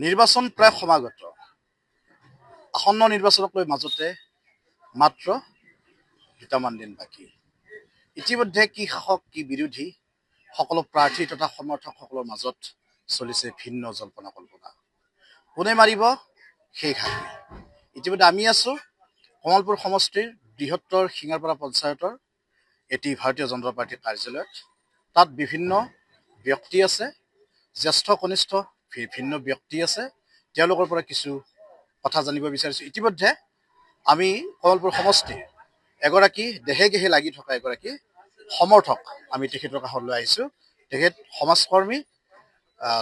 নিৰ্বাচন প্ৰায় সমাগত। আসন্ন নিৰ্বাচনক লৈ মাজতে মাত্ৰ দুটামান দিন বাকী। ইতিমধ্যে কি শাসক কি বিৰোধী সকলো প্ৰাৰ্থী তথা সমৰ্থকসকলৰ মাজত চলিছে ভিন্ন জল্পনা কল্পনা। কোনে মাৰিব সেই খাকি। ইতিমধ্যে আমি আছো কমলপুৰ সমষ্টিৰ বৃহত্তৰ শিঙাৰপাৰা পঞ্চায়তৰ এটি ভাৰতীয় জনতা পাৰ্টীৰ কাৰ্যালয়ত। তাত বিভিন্ন ব্যক্তি আছে, জ্যেষ্ঠ কনিষ্ঠ ভিন্ন ব্যক্তি আছে। তেওঁলোকৰ পৰা কিছু কথা জানিব বিচাৰিছোঁ। ইতিমধ্যে আমি কমলপুৰ সমষ্টিৰ এগৰাকী দেহে গেহে লাগি থকা এগৰাকী সমৰ্থক আমি তেখেতৰ কাষত লৈ আহিছোঁ। তেখেত সমাজকৰ্মী,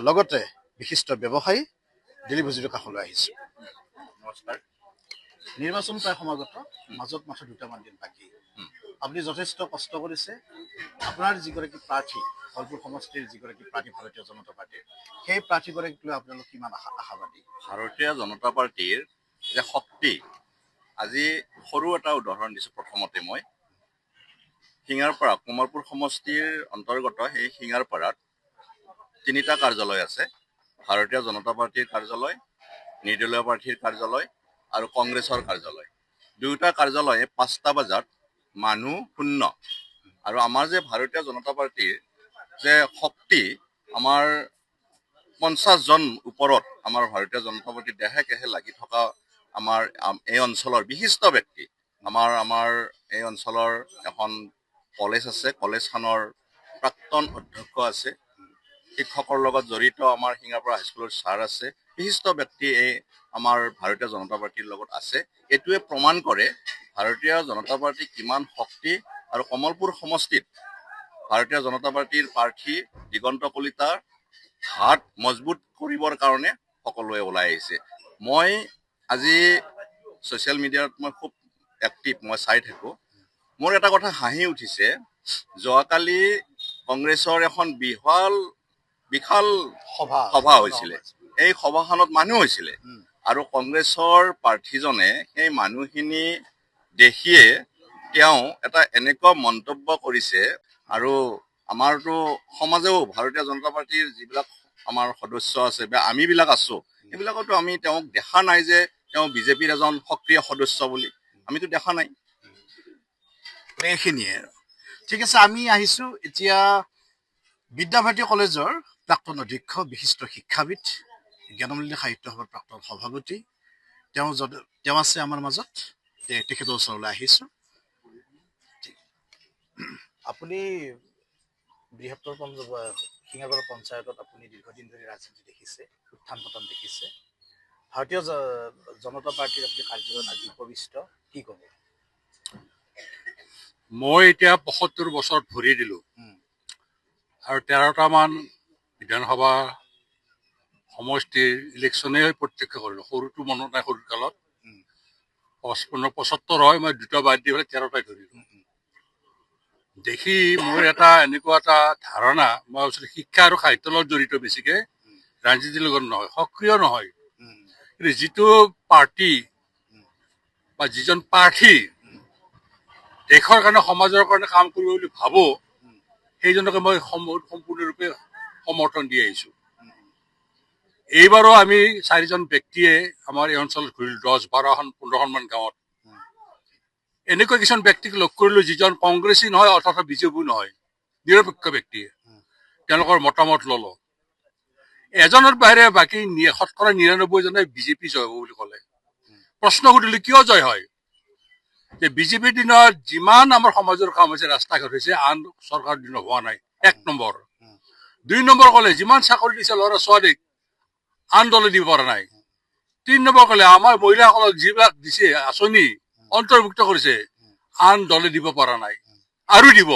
লগতে বিশিষ্ট ব্যৱসায়ী দিলীপ হাজৰিকাৰ কাষলৈ আহিছোঁ। নমস্কাৰ। নিৰ্বাচন প্ৰায় সমাগত, মাজত মাত্ৰ দুটামান দিন বাকী। আপুনি যথেষ্ট কষ্ট কৰিছে। আপোনাৰ যিগৰাকী প্ৰাৰ্থী, কমলপুৰ সমষ্টিৰ যিগৰাকী প্ৰাৰ্থী ভাৰতীয় জনতা পাৰ্টীৰ, সেই প্ৰাৰ্থীগৰাকীক লৈ আপোনালোক কিমান আশাবাদী? ভাৰতীয় জনতা পাৰ্টীৰ যে শক্তি, আজি সৰু এটা উদাহৰণ দিছোঁ। প্ৰথমতে মই শিঙাৰপাৰা কমলপুৰ সমষ্টিৰ অন্তৰ্গত সেই শিঙাৰপাৰাত 3টা কাৰ্যালয় আছে। ভাৰতীয় জনতা পাৰ্টীৰ কাৰ্যালয়, নিৰ্দলীয় প্ৰাৰ্থীৰ কাৰ্যালয় আৰু কংগ্ৰেছৰ কাৰ্যালয়। দুয়োটা কাৰ্যালয়ে 5টা বজাত মানুহ শূন্য। আৰু আমাৰ যে ভাৰতীয় জনতা পাৰ্টীৰ যে শক্তি, আমাৰ 50 জন ওপৰত আমাৰ ভাৰতীয় জনতা পাৰ্টীৰ দেহে কেহে লাগি থকা আমাৰ এই অঞ্চলৰ বিশিষ্ট ব্যক্তি। আমাৰ এই অঞ্চলৰ এখন কলেজ আছে, কলেজখনৰ প্ৰাক্তন অধ্যক্ষ আছে, শিক্ষকৰ লগত জড়িত আমাৰ শিঙাৰপাৰা হাইস্কুলৰ ছাৰ আছে, বিশিষ্ট ব্যক্তি এই আমাৰ ভাৰতীয় জনতা পাৰ্টীৰ লগত আছে। এইটোৱে প্ৰমাণ কৰে ভাৰতীয় জনতা পাৰ্টী কিমান শক্তি। আৰু কমলপুৰ সমষ্টিত ভাৰতীয় জনতা পাৰ্টীৰ প্ৰাৰ্থী দিগন্ত কলিতাৰ হাত মজবুত কৰিবৰ কাৰণে সকলোৱে ওলাই আহিছে। মই আজি ছ'চিয়েল মিডিয়াত মই খুব এক্টিভ, মই চাই থাকোঁ। মোৰ এটা কথা হাঁহি উঠিছে, যোৱাকালি কংগ্ৰেছৰ এখন বিশাল সভা হৈছিলে। এই সভাখনত মানুহ হৈছিলে আৰু কংগ্ৰেছৰ প্ৰাৰ্থীজনে সেই মানুহখিনি দেখিয়ে তেওঁ এটা এনেকুৱা মন্তব্য কৰিছে। আৰু আমাৰতো সমাজেও ভাৰতীয় জনতা পাৰ্টীৰ যিবিলাক আমাৰ সদস্য আছে বা আমিবিলাক আছোঁ, সেইবিলাকতো আমি তেওঁক দেখা নাই যে তেওঁ বিজেপিৰ এজন সক্ৰিয় সদস্য বুলি আমিতো দেখা নাই। এইখিনিয়ে আৰু। ঠিক আছে, আমি আহিছোঁ এতিয়া বিদ্যাভাৰতী কলেজৰ প্ৰাক্তন অধ্যক্ষ, বিশিষ্ট শিক্ষাবিদ, জ্ঞানমূল্য সাহিত্য সভাৰ প্ৰাক্তন সভাপতি, তেওঁ আছে আমাৰ মাজত। তেখেতৰ ওচৰলৈ আহিছোঁ। আপুনি বৃহত্তৰ শিঙাৰপাৰা পঞ্চায়তত আপুনি দীৰ্ঘদিন ধৰি ৰাজনীতি দেখিছে, উত্থান পতন দেখিছে। ভাৰতীয় জনতা পাৰ্টীৰ আপুনি কাৰ্যালয়ত আজি উপবিষ্ট, কি ক'ব? মই এতিয়া 75 বছৰত ভৰি দিলোঁ আৰু 13টামান বিধানসভা সমষ্টিৰ ইলেকশ্যনেই প্ৰত্যক্ষ কৰিলোঁ। সৰুটো মনত নাই, সৰু কালত 75 হয়, মই 2টা বাদ দি পেলাই 13টাই ধৰিলোঁ। দেখি মোৰ এটা এনেকুৱা এটা ধাৰণা, মই ভাবিছিলোঁ শিক্ষা আৰু সাহিত্যৰ লগত জড়িত বেছিকৈ, ৰাজনীতিৰ লগত নহয়, সক্ৰিয় নহয়। কিন্তু যিটো পাৰ্টি বা যিজন প্ৰাৰ্থী দেশৰ কাৰণে সমাজৰ কাৰণে কাম কৰিব বুলি ভাবোঁ, সেইজনকে মই সম্পূৰ্ণৰূপে সমৰ্থন দি আহিছোঁ। এইবাৰো আমি 4জন ব্যক্তিয়ে আমাৰ এই অঞ্চলত ঘূৰিলোঁ, 10, 12খন 15খনমান গাঁৱত। এনেকুৱা কিছুমান ব্যক্তিক লগ কৰিলোঁ যিজন কংগ্ৰেছী নহয় অথচ বিজেপিও নহয়, নিৰপেক্ষ ব্যক্তিয়ে। তেওঁলোকৰ মতামত ল'লোঁ। এজনৰ বাহিৰে বাকী 99জনে বিজেপি জয় হ'ব বুলি ক'লে। প্ৰশ্ন সুধিলোঁ কিয় জয় হয়? যে বিজেপিৰ দিনত যিমান আমাৰ সমাজৰ কাম হৈছে, ৰাস্তা ঘাট হৈছে, আন চৰকাৰৰ দিনত হোৱা নাই, 1 নম্বৰ। 2 নম্বৰ ক'লে যিমান চাকৰি দিছে ল'ৰা ছোৱালীক আন দলে দিব পৰা নাই। 3 নম্বৰ ক'লে আমাৰ মহিলাসকলক যিবিলাক দিছে আঁচনি অন্তৰ্ভুক্ত কৰিছে, আন দলে দিব পৰা নাই, আৰু দিব।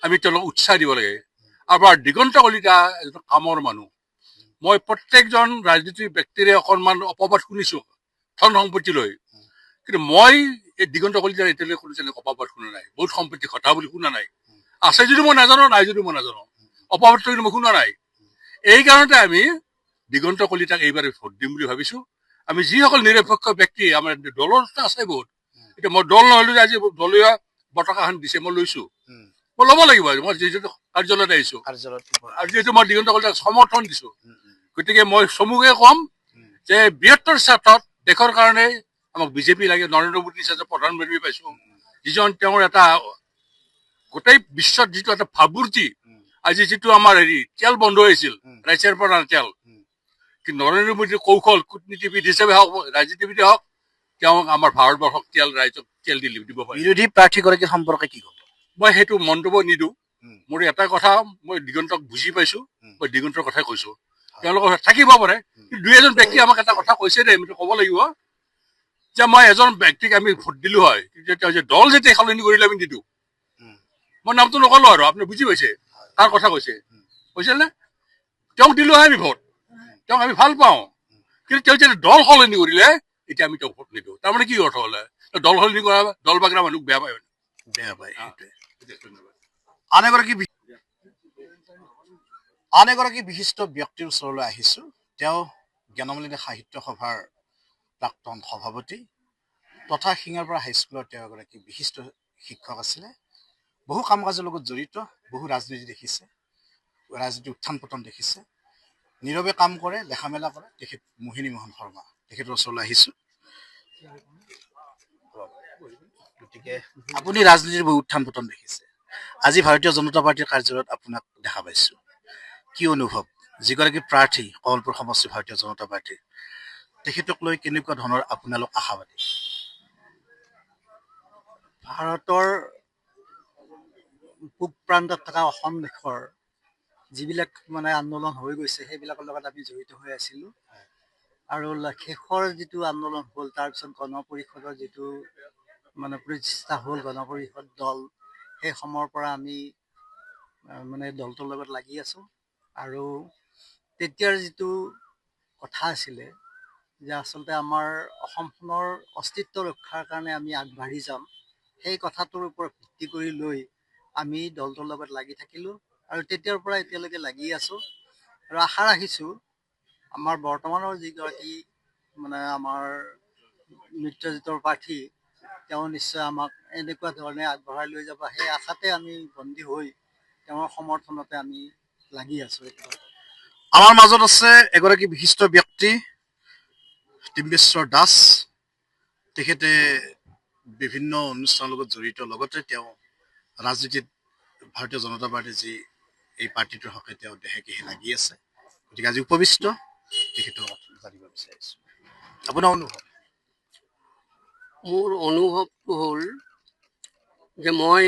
আমি তেওঁলোকক উৎসাহ দিব লাগে। আৰু দিগন্ত কলিতা এজন কামৰ মানুহ। মই প্ৰত্যেকজন ৰাজনীতিক ব্যক্তিৰে অকণমান অপবাদ শুনিছোঁ ধন সম্পত্তি লৈ, কিন্তু মই এই দিগন্ত কলিতাৰ এতিয়ালৈকে কোনো যেনে অপবাদ শুনা নাই, বহুত সম্পত্তি ঘটা বুলি শুনা নাই। আছে যদিও মই নাজানো, নাই যদিও মই নাজানো, অপবাদটো কিন্তু মই শুনা নাই। এই কাৰণতে আমি দিগন্ত কলিতাক এইবাৰ ভোট দিম বুলি ভাবিছোঁ। আমি যিসকল নিৰপেক্ষ ব্যক্তি, আমাৰ দলৰ আছে বহুত, এতিয়া মই দল নহ'লেও আজি দলীয় পতাকাখন দিছে, মই লৈছোঁ, মই ল'ব লাগিব। মই যিহেতু কাৰ্যালয়ত আহিছোঁ আৰু যিহেতু মই দিগন্ত কলিতাক সমৰ্থন দিছোঁ, গতিকে মই চমুকে ক'ম যে বৃহত্তৰ স্বাৰ্থত দেশৰ কাৰণে আমাক বিজেপি লাগে, নৰেন্দ্ৰ মোদী হিচাপে প্ৰধানমন্ত্ৰী পাইছো, যিজন তেওঁৰ এটা গোটেই বিশ্বত যিটো এটা ভাবুৰ্তি, আজি যিটো আমাৰ তেল বন্ধ হৈছিল, ৰাছিয়াৰ পৰা তেল, কিন্তু নৰেন্দ্ৰ মোদীৰ কৌশল, কূটনীতিবিদ হিচাপে হওক, ৰাজনীতিবিদে হওক, তেওঁক আমাৰ ভাৰতবৰ্ষক ৰাইজক তেল দিব পাৰে। বিৰোধী প্ৰাৰ্থীগৰাকী সম্পৰ্কে কি ক'ব? মই সেইটো মন্তব্য নিদিওঁ। মোৰ এটা কথা, মই দিগন্তক বুজি পাইছো, মই দিগন্তৰ কথাই কৈছো। তেওঁলোকৰ থাকিব পাৰে, কিন্তু দুই এজন ব্যক্তি আমাক এটা কথা কৈছে দেই, আমি ক'ব লাগিব যে মই এজন ব্যক্তিক আমি ভোট দিলো হয়, তেওঁ যে দল যেতিয়া সলনি কৰিলে আমি নিদিওঁ। মই নামটো নকলো আৰু আপুনি বুজি পাইছে তাৰ কথা কৈছে, কৈছিল নে? তেওঁক দিলো হয় আমি ভোট, তেওঁক আমি ভাল পাওঁ, কিন্তু তেওঁ যেতিয়া দল সলনি কৰিলে এতিয়া আমি তেওঁক ভোট নিদিওঁ। তাৰমানে কি অৰ্থ হলে? দল সলনি কৰা, দল বাগৰা মানুহক বেয়া পায়, বেয়া পায়। ধন্যবাদ। আন এগৰাকী বিশিষ্ট ব্যক্তিৰ ওচৰলৈ আহিছো। তেওঁ জ্ঞানমন্দিৰ সাহিত্য সভাৰ প্ৰাক্তন সভাপতি তথা শিঙাৰপাৰা হাইস্কুলৰ তেওঁ এগৰাকী বিশিষ্ট শিক্ষক আছিলে। বহু কাম কাজৰ লগত জড়িত, বহু ৰাজনীতি দেখিছে, ৰাজনীতি উত্থান পতন দেখিছে, নীৰৱে কাম কৰে, লেখা মেলা কৰে। তেখেত মোহিনী মোহন শৰ্মা, তেখেতৰ ওচৰলৈ আহিছো। গতিকে আপুনি ৰাজনীতিৰ বহু উত্থান পতন দেখিছে, আজি ভাৰতীয় জনতা পাৰ্টীৰ কাৰ্যালয়ত আপোনাক দেখা পাইছো। কি অনুভৱ? যিগৰাকী প্ৰাৰ্থী কমলপুৰ সমষ্টি ভাৰতীয় জনতা পাৰ্টীৰ, তেখেতক লৈ কেনেকুৱা ধৰণৰ আপোনালোক আশাবাদী? ভাৰতৰ পূব প্ৰান্তত থকা অসম দেশৰ যিবিলাক আন্দোলন হৈ গৈছে সেইবিলাকৰ লগত আমি জড়িত হৈ আছিলোঁ। আৰু শেষৰ যিটো আন্দোলন হ'ল, তাৰপিছত গণ পৰিষদৰ যিটো প্ৰতিষ্ঠা হ'ল, গণ পৰিষদ দল, সেই সময়ৰ পৰা আমি দলটোৰ লগত লাগি আছোঁ। আৰু তেতিয়াৰ যিটো কথা আছিলে যে আচলতে আমাৰ অসমখনৰ অস্তিত্ব ৰক্ষাৰ কাৰণে আমি আগবাঢ়ি যাম, সেই কথাটোৰ ওপৰত ভিত্তি কৰি লৈ আমি দলটোৰ লগত লাগি থাকিলোঁ আৰু তেতিয়াৰ পৰা এতিয়ালৈকে লাগি আছোঁ। আৰু আশা ৰাখিছোঁ আমাৰ বৰ্তমানৰ যিগৰাকী আমাৰ মিত্ৰজোঁটৰ প্ৰাৰ্থী, তেওঁ নিশ্চয় আমাক এনেকুৱা ধৰণে আগবঢ়াই লৈ যাব, সেই আশাতে আমি বন্দী হৈ তেওঁৰ সমৰ্থনতে আমি লাগি আছোঁ। আমাৰ মাজত আছে এগৰাকী বিশিষ্ট ব্যক্তি ডিম্বেশ্বৰ দাস। তেখেতে বিভিন্ন অনুষ্ঠানৰ লগত জড়িত, লগতে তেওঁ ৰাজনীতিত ভাৰতীয় জনতা পাৰ্টীৰ যি এই পাৰ্টিটোৰ হকে তেওঁ দেহে কেহে লাগি আছে। গতিকে আজি উপবিষ্ট তেখেতৰ জানিব বিচাৰিছো আপোনাৰ অনুভৱ। মোৰ অনুভৱটো হ'ল যে মই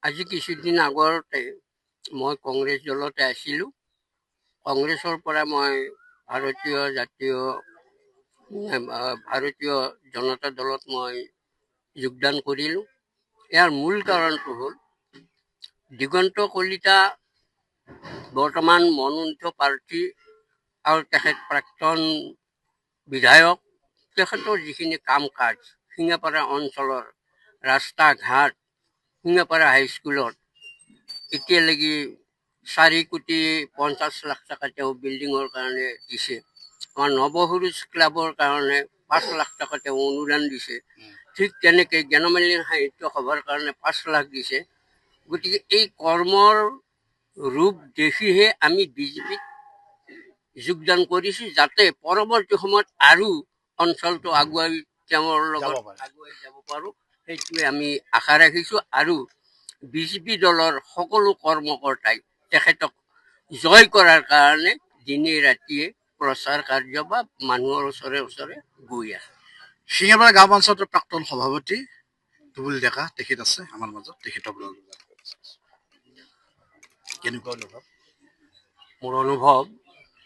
আজি কিছুদিন আগতে মই কংগ্ৰেছ দলতে আছিলোঁ। কংগ্ৰেছৰ পৰা মই ভাৰতীয় জনতা দলত মই যোগদান কৰিলোঁ। ইয়াৰ মূল কাৰণটো হ'ল দিগন্ত কলিতা বৰ্তমান মনোনীত প্ৰাৰ্থী আৰু তেখেত প্ৰাক্তন বিধায়ক। তেখেতৰ যিখিনি কাম কাজ শিঙাপাৰা অঞ্চলৰ ৰাস্তা ঘাট, শিঙাপাৰা হাইস্কুলত এতিয়ালৈকে 4,50,00,000 টকা তেওঁ বিল্ডিঙৰ কাৰণে দিছে। আমাৰ নৱসুৰুজ ক্লাবৰ কাৰণে 5 লাখ টকা তেওঁ অনুদান দিছে। ঠিক তেনেকৈ জ্ঞানমন্দিৰ সাহিত্য সভাৰ কাৰণে 5 লাখ দিছে। গতিকে এই কৰ্মৰ ৰূপ দেখিহে আমি বিজেপিত যোগদান কৰিছোঁ, যাতে পৰৱৰ্তী সময়ত আৰু অঞ্চলটো আগুৱাই তেওঁৰ লগত আগুৱাই যাব পাৰোঁ, সেইটোৱে আমি আশা ৰাখিছোঁ। আৰু বিজেপি দলৰ সকলো কৰ্মকৰ্তাই তেখেতক জয় কৰাৰ কাৰণে দিনে ৰাতিয়ে প্ৰচাৰ কাৰ্য বা মানুহৰ ওচৰে ওচৰে গৈ আছে। শিঙাপাৰা গাঁও পঞ্চায়তৰ প্ৰাক্তন সভাপতি তুবুল ডেকা তেখেত আছে আমাৰ মাজত, তেখেতৰ কেনেকুৱা অনুভৱ? মোৰ অনুভৱ,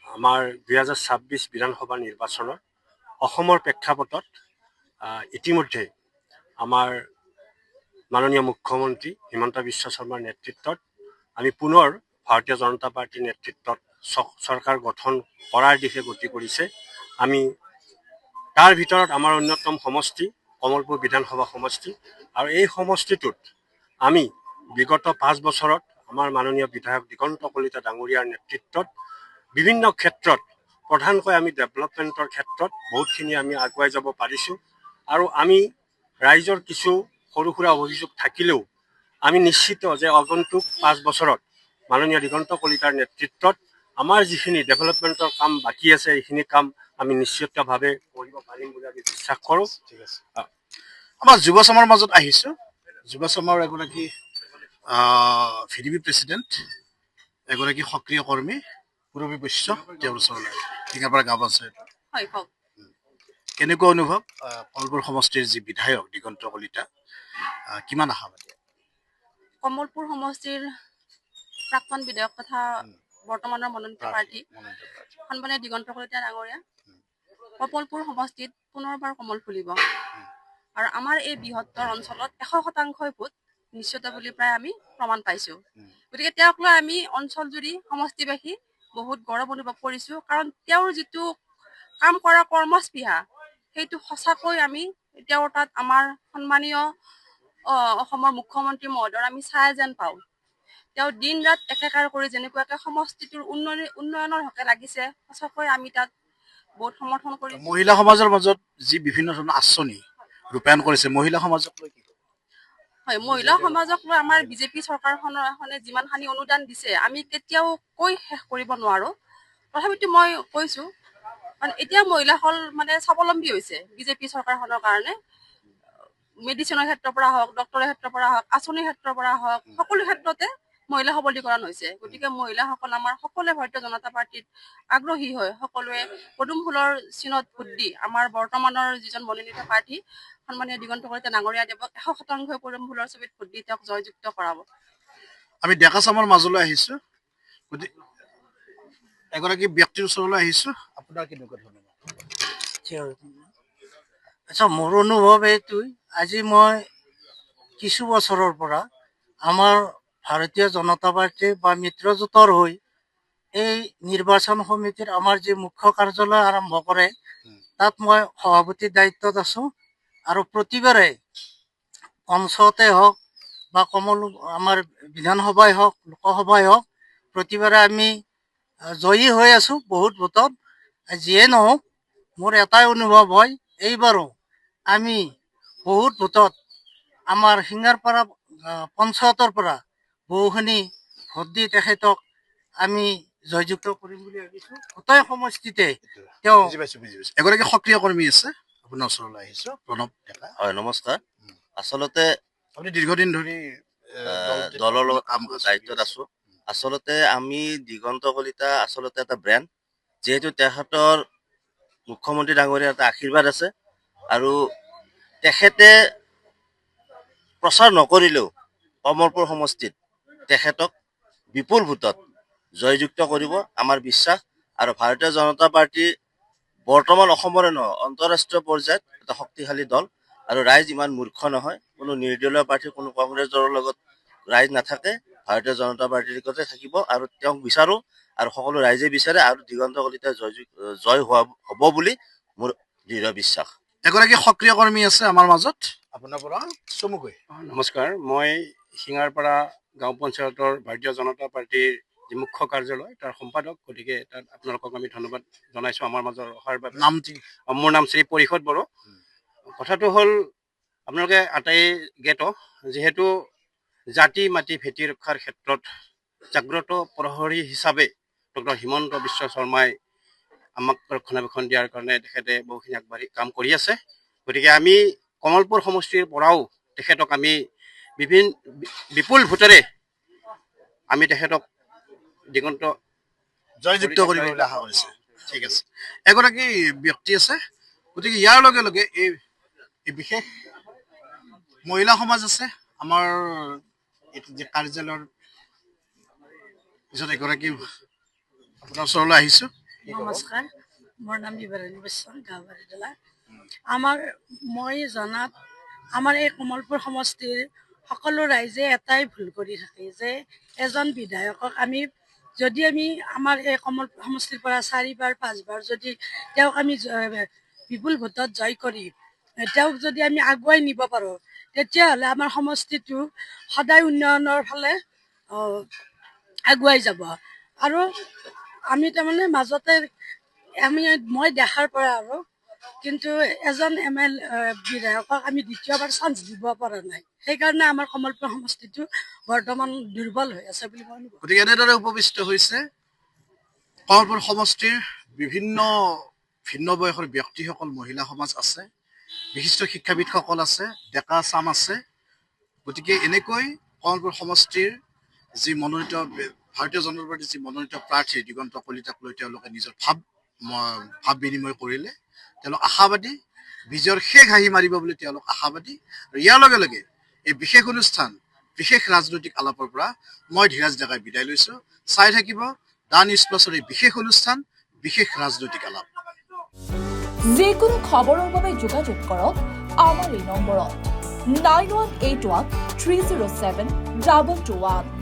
আমাৰ 2026 বিধানসভা নিৰ্বাচনত অসমৰ প্ৰেক্ষাপটত ইতিমধ্যে আমাৰ মাননীয় মুখ্যমন্ত্ৰী হিমন্ত বিশ্ব শৰ্মাৰ নেতৃত্বত আমি পুনৰ ভাৰতীয় জনতা পাৰ্টীৰ নেতৃত্বত চৰকাৰ গঠন কৰাৰ দিশে গতি কৰিছে। আমি তাৰ ভিতৰত আমাৰ অন্যতম সমষ্টি কমলপুৰ বিধানসভা সমষ্টি, আৰু এই সমষ্টিটোত আমি বিগত 5 বছৰত আমাৰ মাননীয় বিধায়ক দিগন্ত কলিতা ডাঙৰীয়াৰ নেতৃত্বত বিভিন্ন ক্ষেত্ৰত, প্ৰধানকৈ আমি ডেভেলপমেণ্টৰ ক্ষেত্ৰত বহুতখিনি আমি আগুৱাই যাব পাৰিছোঁ। আৰু আমি ৰাইজৰ কিছু সৰু সুৰা অভিযোগ থাকিলেও আমি নিশ্চিত যে আগন্তুক 5 বছৰত মাননীয় দিগন্ত কলিতাৰ নেতৃত্বত আমাৰ যিখিনি ডেভেলপমেণ্টৰ কাম বাকী আছে এইখিনি কাম আমি নিশ্চিতভাৱে কৰিব পাৰিম বুলি আমি বিশ্বাস কৰোঁ। ঠিক আছে। আমাৰ যুৱ চামৰ মাজত আহিছোঁ। যুৱ চামৰ এগৰাকী VDP প্ৰেচিডেণ্ট, এগৰাকী সক্ৰিয় কৰ্মী পূৰবী বৈশ্য, তেওঁৰ ওচৰলৈ টিঙাপাৰা গাঁও পঞ্চায়ত। হয় কওক। কেনেকুৱা অনুভৱ? কমলপুৰ সমষ্টিৰ যি বিধায়ক দিগন্ত কলিতা, কিমান আশাবাদী? কমলপুৰ সমষ্টিৰ প্ৰাক্তন বিধায়ক তথা বৰ্তমানৰ মনোনীত প্ৰাৰ্থী সন্মানীয় দিগন্ত কলিতা ডাঙৰীয়া কমলপুৰ সমষ্টিত পুনৰবাৰ কমল ফুলিব আৰু আমাৰ এই বৃহত্তৰ অঞ্চলত 100% ভোট নিশ্চিত বুলি প্ৰায় আমি প্ৰমাণ পাইছোঁ। গতিকে তেওঁক লৈ আমি অঞ্চলজুৰি সমষ্টিবাসী বহুত গৌৰৱ অনুভৱ কৰিছোঁ, কাৰণ তেওঁৰ যিটো কাম কৰা কৰ্মস্পৃহা সেইটো সঁচাকৈ আমি তেওঁৰ তাত আমাৰ সন্মানীয় অসমৰ মুখ্যমন্ত্ৰী মহোদয়ৰ আমি চাই যেন পাওঁ। তেওঁ দিন ৰাত একেকাৰ কৰি যেনেকুৱাকৈ সমষ্টিটোৰ উন্নয়নৰ হকে লাগিছে, সঁচাকৈ আমি তাত বহুত সমৰ্থন কৰিছোঁ। মহিলা সমাজৰ মাজত যি বিভিন্ন ধৰণৰ আঁচনি ৰূপায়ণ কৰিছে, মহিলা সমাজক লৈ কি? হয়, মহিলা সমাজক লৈ আমাৰ বিজেপি চৰকাৰখনে যিমানখিনি অনুদান দিছে আমি কেতিয়াও কৈ শেষ কৰিব নোৱাৰো। তথাপিতো মই কৈছোঁ, কাৰণ এতিয়া মহিলাসকল মানে স্বাৱলম্বী হৈছে বিজেপি চৰকাৰখনৰ কাৰণে। মেডিচিনৰ ক্ষেত্ৰৰ পৰা হওক, ডক্টৰৰ ক্ষেত্ৰৰ পৰা হওক, আঁচনিৰ ক্ষেত্ৰৰ পৰা হওক, সকলো ক্ষেত্ৰতে মহিলা সবলীকৰণ হৈছে। গতিকে মহিলাসকল আমাৰ সকলোৱে ভাৰতীয় জনতা পাৰ্টীত আগ্ৰহী হয়, সকলোৱে পদুম ফুলৰ চিনত ভোট দি আমাৰ বৰ্তমানৰ যিজন মনোনীত প্ৰাৰ্থী সন্মানীয় দিগন্ত কলিতা ডাঙৰীয়া দেৱক 100% পদুম ফুলৰ ছবিত ভোট দি তেওঁক জয়যুক্ত কৰাব। আমি ডেকা চামৰ মাজলৈ আহিছোঁ, গতিকে এগৰাকী ব্যক্তিৰ ওচৰলৈ আহিছোঁ। আপোনাৰ কেনেকুৱা ধৰণৰ? আচ্ছা, মোৰ অনুভৱ এইটোই, আজি মই কিছু বছৰৰ পৰা আমাৰ ভাৰতীয় জনতা পাৰ্টী বা মিত্ৰজোঁটৰ হৈ এই নিৰ্বাচন সমিতিৰ আমাৰ যি মুখ্য কাৰ্যালয় আৰম্ভ কৰে তাত মই সভাপতিৰ দায়িত্বত আছোঁ আৰু প্ৰতিবাৰে পঞ্চায়তে হওক বা আমাৰ বিধানসভাই হওক, লোকসভাই হওক, প্ৰতিবাৰে আমি জয়ী হৈ আছোঁ বহুত ভোটত। যিয়ে নহওক, মোৰ এটাই অনুভৱ হয়, এইবাৰো আমি বহুত ভোটত আমাৰ সিঙাৰপাৰা পঞ্চায়তৰ পৰা বহুখিনি ভোট দি তেখেতক আমি জয়যুক্ত কৰিম বুলি ভাবিছোঁ। গোটেই সমষ্টিতে তেওঁ বুজি পাইছোঁ। এগৰাকী সক্ৰিয় কৰ্মী আছে, আপোনাৰ ওচৰলৈ আহিছোঁ, প্ৰণৱ ডেকা। হয়, নমস্কাৰ। আচলতে আপুনি দীৰ্ঘদিন ধৰি দলৰ লগত দায়িত্বত আছো। আচলতে আমি দিগন্ত কলিতা আচলতে এটা ব্ৰেণ্ড, যিহেতু তেখেতৰ মুখ্যমন্ত্ৰী ডাঙৰীয়াৰ এটা আশীৰ্বাদ আছে আৰু তেখেতে প্ৰচাৰ নকৰিলেও কমলপুৰ সমষ্টিত তেখেতক বিপুল ভোটত জয়যুক্ত কৰিব আমাৰ বিশ্বাস। আৰু ভাৰতীয় জনতা পাৰ্টি বৰ্তমান অসমৰে নহয়, আন্তঃৰাষ্ট্ৰীয় পৰ্যায়ত এটা শক্তিশালী দল আৰু ৰাইজ ইমান মূৰ্খ নহয়। কোনো নিৰ্দলীয় প্ৰাৰ্থী, কোনো কংগ্ৰেছ দলৰ লগত ৰাইজ নাথাকে, ভাৰতীয় জনতা পাৰ্টীৰ লগতে থাকিব আৰু তেওঁক বিচাৰোঁ আৰু সকলো ৰাইজে বিচাৰে আৰু দিগন্ত কলিতা জয় হ'ব বুলি মোৰ দৃঢ় বিশ্বাস। এগৰাকী সক্ৰিয় কৰ্মী আছে আমাৰ মাজত, আপোনাৰ পৰা চমুকৈ। নমস্কাৰ, মই সিঙাৰপাৰা গাঁও পঞ্চায়তৰ ভাৰতীয় জনতা পাৰ্টীৰ যি মুখ্য কাৰ্যালয় তাৰ সম্পাদক, গতিকে তাত আপোনালোকক আমি ধন্যবাদ জনাইছোঁ আমাৰ মাজত অহাৰ বাবে। নামটি? মোৰ নাম শ্ৰী পৰিষদ বড়ো। কথাটো হ'ল, আপোনালোকে আটাই জ্ঞাত, যিহেতু জাতি মাটি ভেটি ৰক্ষাৰ ক্ষেত্ৰত জাগ্ৰত প্ৰহৰী হিচাপে ডক্টৰ হিমন্ত বিশ্ব শৰ্মাই আমাক ৰক্ষণাবেক্ষণ দিয়াৰ কাৰণে তেখেতে বহুখিনি আগবাঢ়ি কাম কৰি আছে। গতিকে আমি কমলপুৰ সমষ্টিৰ পৰাও তেখেতক আমি বিপুল ভোটেৰে আমি তেখেতক দিগন্ত জয়যুক্ত কৰিব বুলি আশা কৰিছে। ঠিক আছে, এগৰাকী ব্যক্তি আছে, গতিকে ইয়াৰ লগে লগে এই বিশেষ মহিলা সমাজ আছে আমাৰ যি কাৰ্যালয়ৰ পিছত এগৰাকী আপোনাৰ ওচৰলৈ আহিছোঁ। নমস্কাৰ, মোৰ নাম বিবাৰাণী বৈশ্য, গাঁও বাৰিডলা। মই জনাত আমাৰ এই কমলপুৰ সমষ্টিৰ সকলো ৰাইজে এটাই ভুল কৰি থাকে, যে এজন বিধায়কক আমি আমাৰ এই কমলপুৰ সমষ্টিৰ পৰা 4বাৰ 5বাৰ যদি তেওঁক আমি বিপুল ভোটত জয় কৰি তেওঁক যদি আমি আগুৱাই নিব পাৰোঁ, তেতিয়াহ'লে আমাৰ সমষ্টিটো সদায় উন্নয়নৰ ফালে আগুৱাই যাব। আৰু আমি তাৰমানে মাজতে মই দেখাৰ পৰা আৰু কিন্তু এজন বিধায়কক আমি দ্বিতীয়বাৰ চান্স দিব পৰা নাই, সেইকাৰণে আমাৰ কমলপুৰ সমষ্টিটো বৰ্তমান দুৰ্বল হৈ আছে বুলি মই অনুভৱ কৰোঁ। গতিকে এনেদৰে উপবিষ্ট হৈছে কমলপুৰ সমষ্টিৰ বিভিন্ন ভিন্ন বয়সৰ ব্যক্তিসকল মহিলা সমাজ আছে, বিশিষ্ট শিক্ষাবিদসকল আছে, ডেকা চাম আছে। গতিকে এনেকৈ কমলপুৰ সমষ্টিৰ যি মনোনীত ভাৰতীয় জনতা পাৰ্টীৰ যি মনোনীত প্ৰাৰ্থী দিগন্ত কলিতাক লৈ তেওঁলোকে নিজৰ ভাৱ বিনিময় কৰিলে। তেওঁলোক আশাবাদী, বিজয়ৰ শেষ হাঁহি মাৰিব বুলি তেওঁলোক আশাবাদী। আৰু ইয়াৰ লগে লগে এই বিশেষ অনুষ্ঠান, বিশেষ ৰাজনৈতিক আলাপৰ পৰা মই ধীৰাজ ডেকাই বিদায় লৈছোঁ। চাই থাকিব দা নিউজ প্লাছৰ এই বিশেষ অনুষ্ঠান, বিশেষ ৰাজনৈতিক আলাপ। যিকোনো খবৰৰ বাবে যোগাযোগ কৰক আমাৰ এই নম্বৰত 9181 307 221।